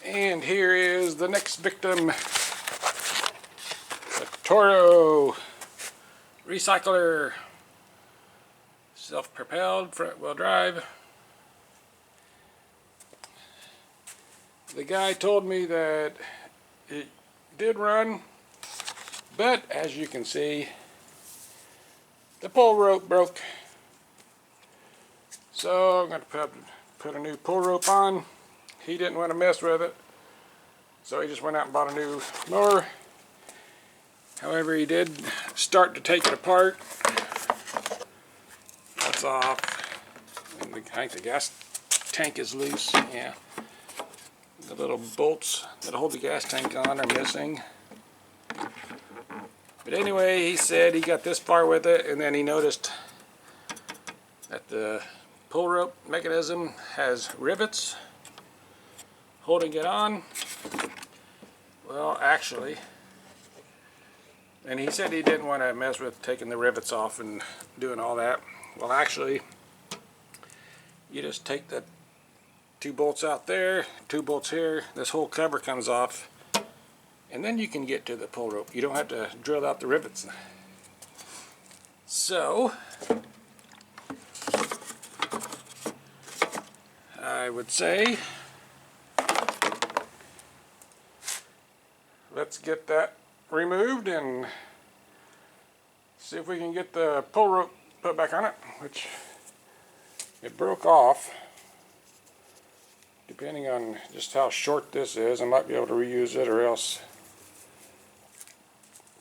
And here is the next victim, the Toro recycler, self-propelled front-wheel drive. The guy told me that it did run, but as you can see, the pull rope broke. So I'm going to put a new pull rope on. He didn't want to mess with it, so he just went out and bought a new mower. However, he did start to take it apart. That's off. And I think the gas tank is loose. Yeah. The little bolts that hold the gas tank on are missing. But anyway, he said he got this far with it, and then he noticed that the pull rope mechanism has rivets holding it on. Well, actually, and he said he didn't want to mess with taking the rivets off and doing all that. Well, actually, you just take the 2 bolts out there, 2 bolts here, this whole cover comes off, and then you can get to the pull rope. You don't have to drill out the rivets. So I would say let's get that removed and see if we can get the pull rope put back on it, which it broke off. Depending on just how short this is, I might be able to reuse it, or else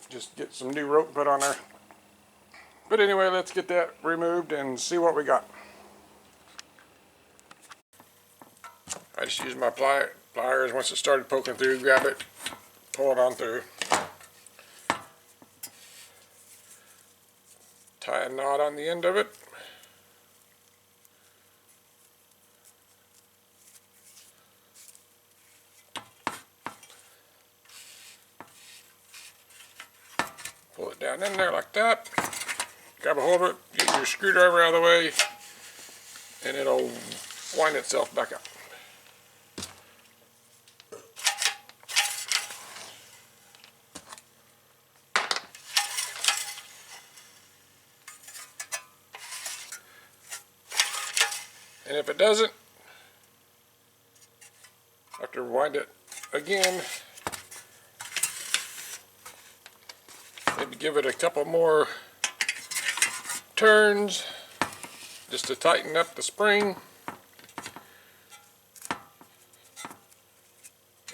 just get some new rope put on there. But anyway, let's get that removed and see what we got. I just used my pliers. Once it started poking through, grab it, pull it on through. Tie a knot on the end of it. Pull it down in there like that. Grab a hold of it, get your screwdriver out of the way, and it'll wind itself back up. And if it doesn't, I have to wind it again. Maybe give it a couple more turns just to tighten up the spring.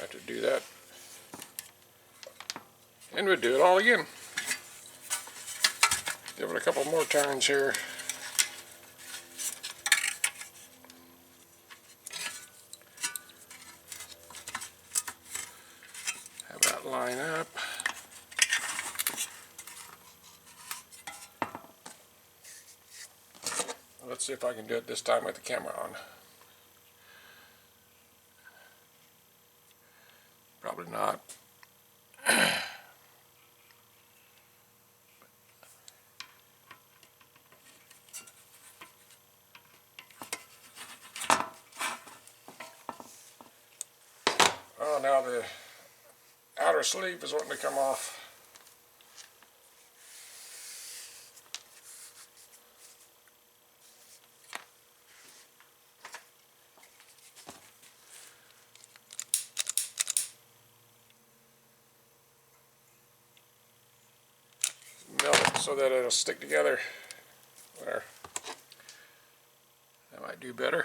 Have to do that. And we'll do it all again. Give it a couple more turns here. Have that line up. Let's see if I can do it this time with the camera on. Probably not. Oh, now the outer sleeve is wanting to come off. Melt it so that it'll stick together. There. That might do better.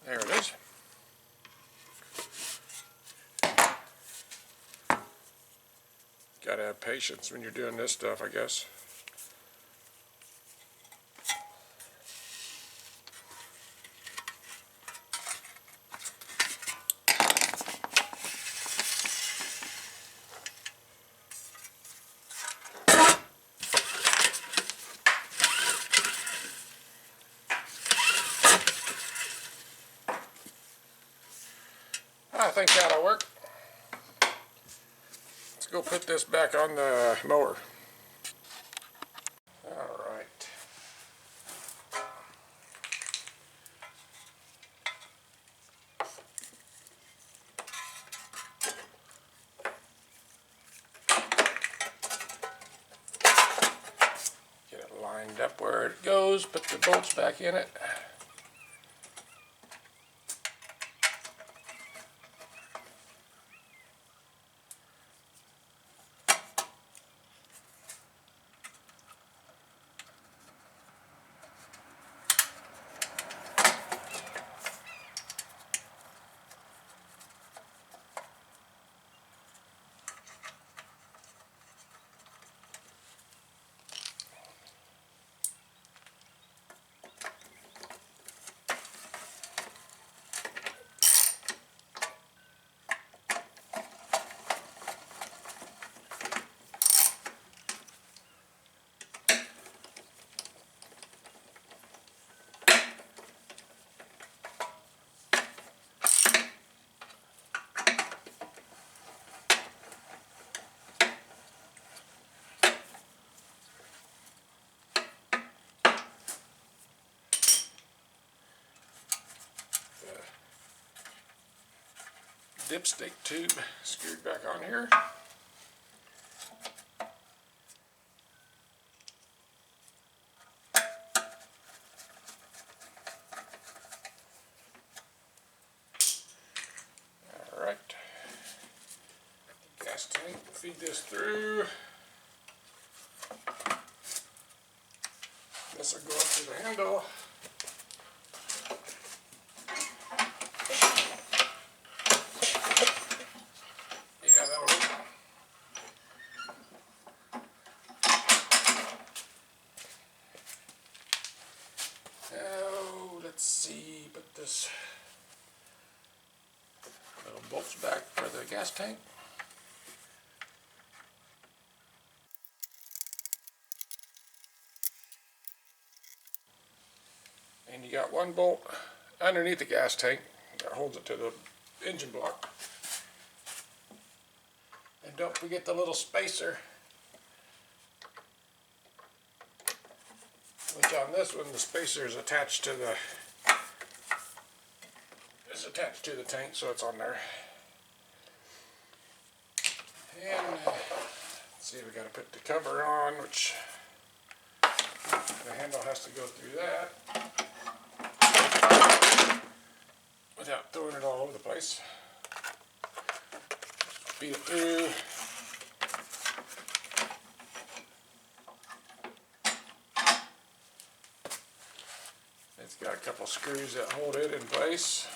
There it is. Gotta have patience when you're doing this stuff, I guess. I think that'll work. Let's go put this back on the mower. Alright. Get it lined up where it goes, put the bolts back in it. Dipstick tube screwed back on here. Alright. Gas tank, feed this through. This will go up to the handle. Let's see, put this little bolts back for the gas tank. And you got one bolt underneath the gas tank that holds it to the engine block. And don't forget the little spacer, which on this one the spacer is attached to the tank, so it's on there. And let's see, we got to put the cover on, which the handle has to go through that without throwing it all over the place. Feed it through. It's got a couple screws that hold it in place.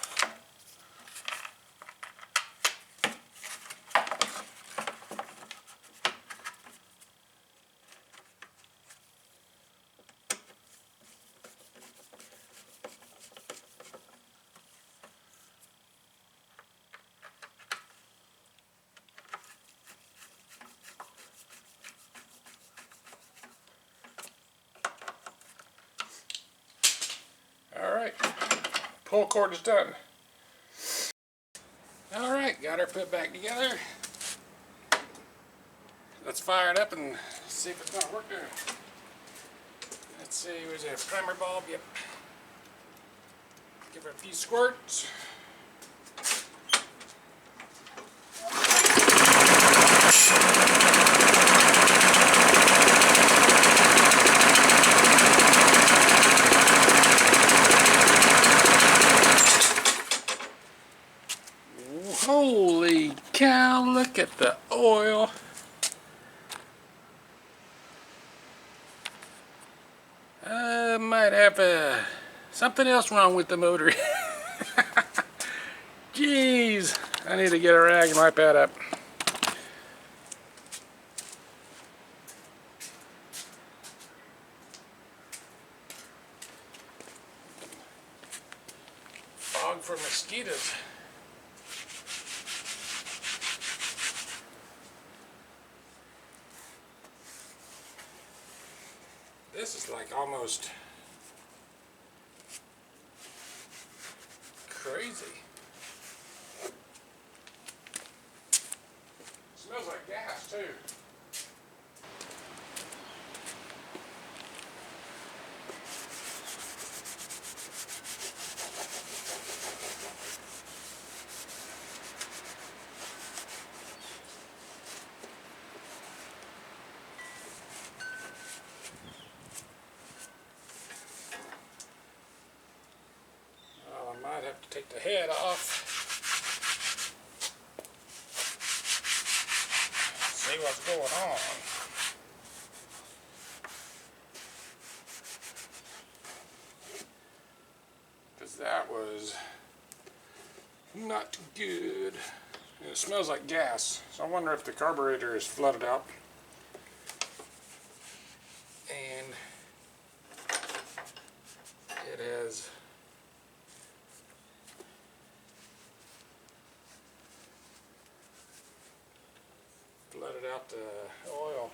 Alright, pull cord is done. Alright, got her put back together. Let's fire it up and see if it's going to work there. Let's see, where's a primer bulb? Yep. Give her a few squirts. Holy cow, look at the oil. I might have something else wrong with the motor. Jeez, I need to get a rag and wipe that up. Fog for mosquitoes. This is like almost crazy. Smells like gas too. Well, I might have to take the head off. See what's going on. Because that was not good. It smells like gas, so I wonder if the carburetor is flooded out. And it has flooded out the oil.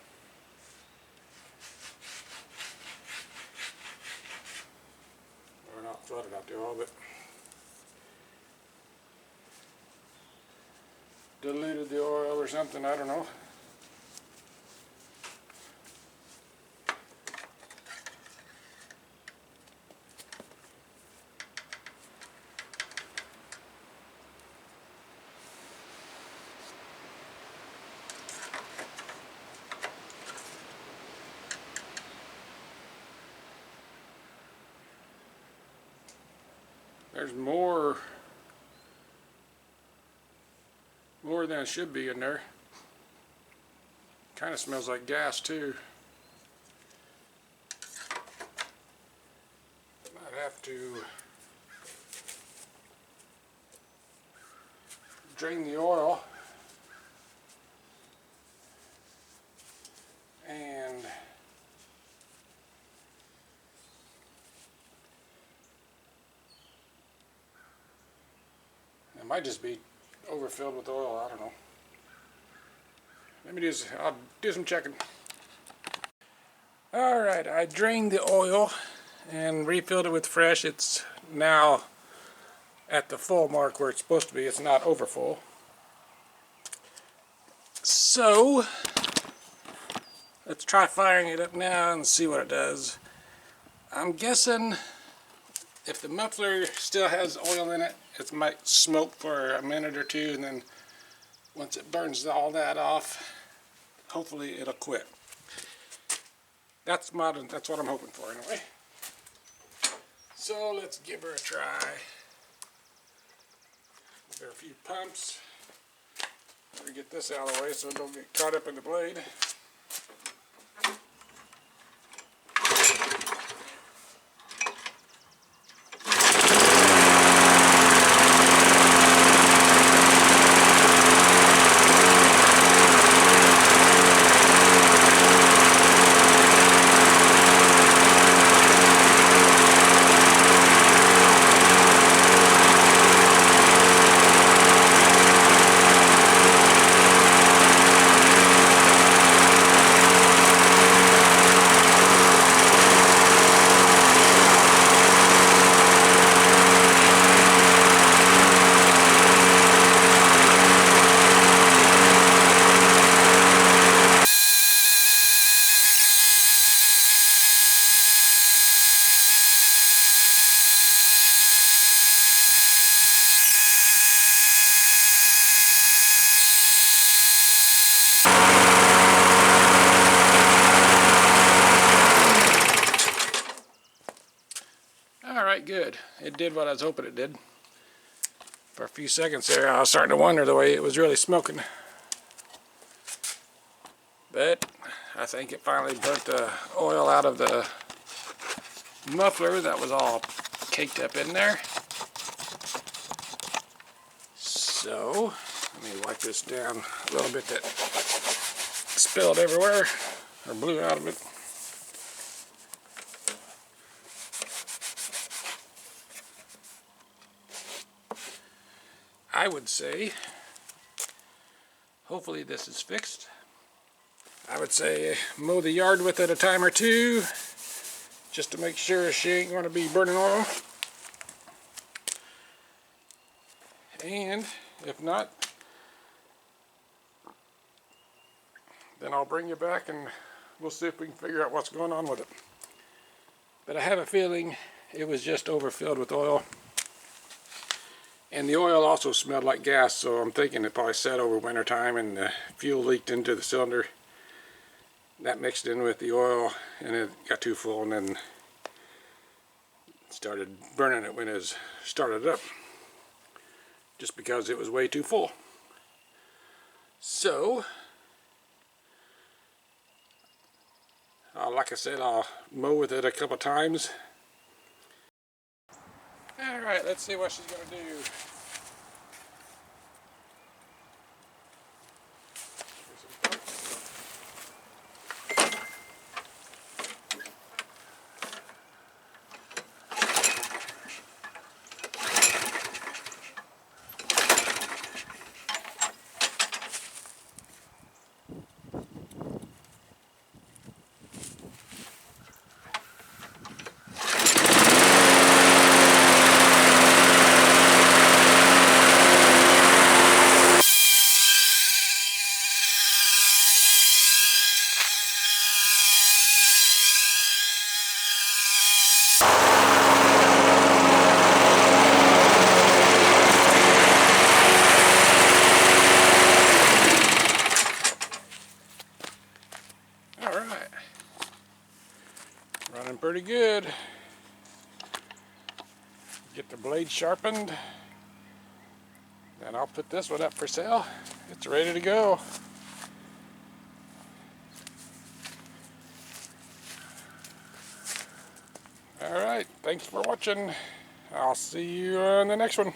Or not flooded out the oil, but diluted the oil or something, I don't know. There's more than it should be in there. Kind of smells like gas too. Might have to drain the oil and it might just be overfilled with oil, I don't know. I'll do some checking. Alright, I drained the oil and refilled it with fresh. It's now at the full mark where it's supposed to be. It's not over full. So, let's try firing it up now and see what it does. I'm guessing if the muffler still has oil in it, it might smoke for a minute or two, and then once it burns all that off, hopefully it'll quit. That's what I'm hoping for anyway. So let's give her a try. Give her a few pumps. Better get this out of the way so it don't get caught up in the blade. Alright, good. It did what I was hoping it did. For a few seconds there, I was starting to wonder the way it was really smoking. But I think it finally burnt the oil out of the muffler that was all caked up in there. So let me wipe this down a little bit that spilled everywhere or blew out of it. I would say, hopefully this is fixed. I would say mow the yard with it a time or two, just to make sure she ain't going to be burning oil. And if not, then I'll bring you back and we'll see if we can figure out what's going on with it. But I have a feeling it was just overfilled with oil. And the oil also smelled like gas, so I'm thinking it probably sat over winter time and the fuel leaked into the cylinder. That mixed in with the oil and it got too full, and then started burning it when it started up, just because it was way too full. So like I said, I'll mow with it a couple times. Alright, let's see what she's going to do. Alright, running pretty good. Get the blade sharpened. Then I'll put this one up for sale. It's ready to go. Alright, thanks for watching. I'll see you on the next one.